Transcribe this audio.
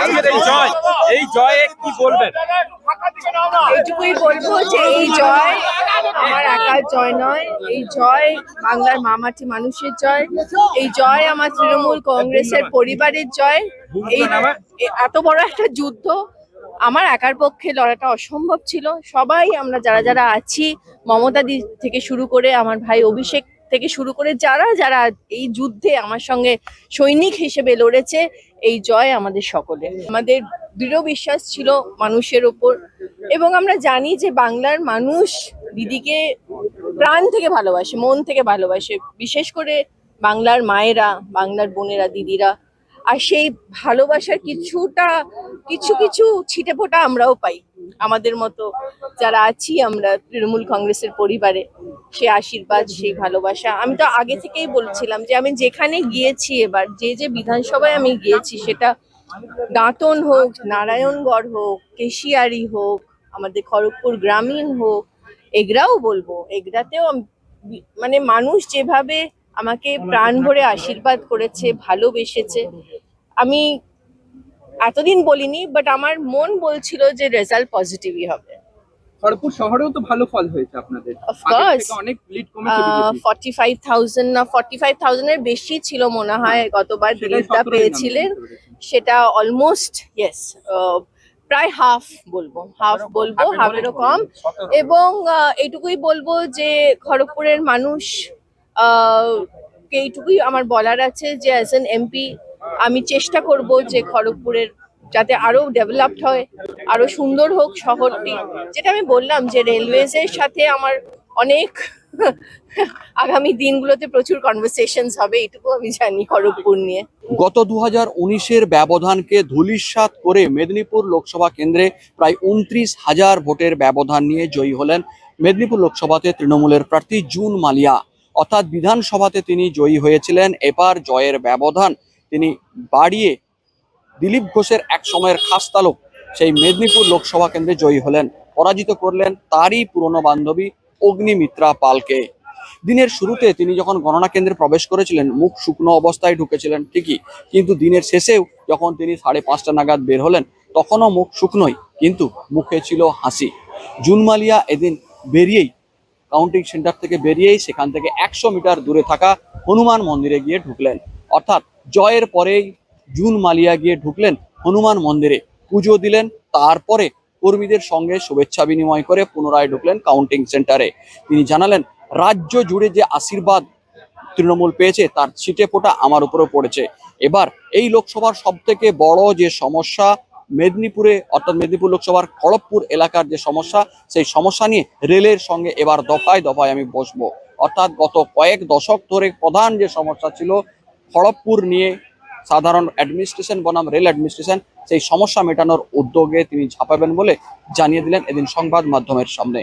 আজকের এই জয়ে কি বলবেন? এইটুকুই বলবো যে এই জয় আমার একার জয় নয়, এই জয় বাংলার মামাটি মানুষের জয়, এই জয় আমার তৃণমূল কংগ্রেসের পরিবারের জয়। এই এত বড় একটা যুদ্ধ আমার একার পক্ষে লড়াটা অসম্ভব ছিল। সবাই আমরা যারা যারা আছি, মমতা দি থেকে শুরু করে আমার ভাই অভিষেক থেকে শুরু করে যারা যারা এই যুদ্ধে আমার সঙ্গে সৈনিক হিসেবে লড়েছে, এই জয় আমাদের সকলে। আমাদের দৃঢ় বিশ্বাস ছিল মানুষের ওপর, এবং আমরা জানি যে বাংলার মানুষ দিদিকে প্রাণ থেকে ভালোবাসে, মন থেকে ভালোবাসে, বিশেষ করে বাংলার মায়েরা, বাংলার বোনেরা, দিদিরা। আর সেই ভালোবাসার কিছু কিছু ছিটেফোঁটা আমরাও পাই, আমাদের মতো যারা আছি আমরা তৃণমূল কংগ্রেসের পরিবারে। সে আশীর্বাদ, সেই ভালোবাসা আমি তো আগে থেকেই বলছিলাম যে আমি যেখানে গিয়েছি, এবার যে বিধানসভায় আমি গিয়েছি, সেটা দাঁতন হোক, নারায়ণগড় হোক, কেশিয়ারি হোক, আমাদের খড়গপুর গ্রামীণ হোক, এগরাও বলবো, এগরাতেও মানে মানুষ যেভাবে আমাকে প্রাণ ভরে আশীর্বাদ করেছে, ভালোবেসেছে, আমি এতদিন বলিনি, বাট আমার মন বলছিল যে রেজাল্ট পজিটিভই হবে। খড়গপুর শহরেও তো ভালো ফল হয়েছে আপনাদের, অফকোর্স অনেক লিড কমেছে। 45,000 না 45,000 এর বেশি ছিল মনে হয় গতবার দিলীপদা পেয়েছিলেন, সেটা অলমোস্ট ইয়েস, প্রায় হাফ বলবো, হাফেরও কম। এবং এইটুকুই বলবো যে খড়গপুরের মানুষ এইটুকুই আমার বলার আছে যে অ্যাজ এন এমপি আমি চেষ্টা করব যে খড়গপুরের যাতে আরো ডেভেলপড হয়, আরো সুন্দর হোক শহরটি। যেটা আমি বললাম যে রেলওয়েজের সাথে আমার অনেক আগামী দিনগুলোতে প্রচুর কনভারসেশনস হবে, এটুকু আমি জানি খড়গপুর নিয়ে। গত 2019-এর ব্যবধানকে ধূলিসাৎ করে মেদিনীপুর লোকসভা কেন্দ্রে প্রায় 29,000 ভোটের ব্যবধান নিয়ে জয়ী হলেন মেদিনীপুর লোকসভাতে তৃণমূলের প্রার্থী জুন মালিয়া। অর্থাৎ বিধানসভাতে তিনি জয়ী হয়েছিলেন, এবার জয়ের ব্যবধান তিনি বাড়িয়ে দিলীপ ঘোষের এক সময়ের খাসতালুক সেই মেদিনীপুর লোকসভা কেন্দ্রে জয়ী হলেন, পরাজিত করলেন তারই পুরনো বান্ধবী অগ্নিমিত্রা পালকে। দিনের শুরুতে তিনি যখন গণনা কেন্দ্রে প্রবেশ করেছিলেন, মুখ শুকনো অবস্থায় ঢুকেছিলেন ঠিকই, কিন্তু দিনের শেষেও যখন তিনি 5:30 নাগাদ বের হলেন, তখনও মুখ শুকনোই, কিন্তু মুখে ছিল হাসি। জুন মালিয়া এদিন বেরিয়েই, কাউন্টিং সেন্টার থেকে বেরিয়েই সেখান থেকে 100 মিটার দূরে থাকা হনুমান মন্দিরে গিয়ে ঢুকলেন। অর্থাৎ জয়ের পরেই জুন মালিয়া গিয়ে ঢুকলেন হনুমান মন্দিরে, পুজো দিলেন, তারপরে কর্মীদের সঙ্গে শুভেচ্ছা বিনিময় করে পুনরায় ঢুকলেন কাউন্টিং সেন্টারে। তিনি জানালেন, রাজ্য জুড়ে যে আশীর্বাদ তৃণমূল পেয়েছে তার ছিটেফোঁটা আমার উপরেও পড়েছে। এবার এই লোকসভার সব থেকে বড় যে সমস্যা মেদিনীপুরে, অর্থাৎ মেদিনীপুর লোকসভার খড়গপুর এলাকার যে সমস্যা, সেই সমস্যা নিয়ে রেলের সঙ্গে এবার দফায় দফায় আমি বসবো। অর্থাৎ গত কয়েক দশক ধরে প্রধান যে সমস্যা ছিল খড়গপুর নিয়ে, সাধারণ অ্যাডমিনিস্ট্রেশন বনাম রেল অ্যাডমিনিস্ট্রেশন, সেই সমস্যা মেটানোর উদ্যোগে তিনি ঝাঁপাবেন বলে জানিয়ে দিলেন এদিন সংবাদ মাধ্যমের সামনে।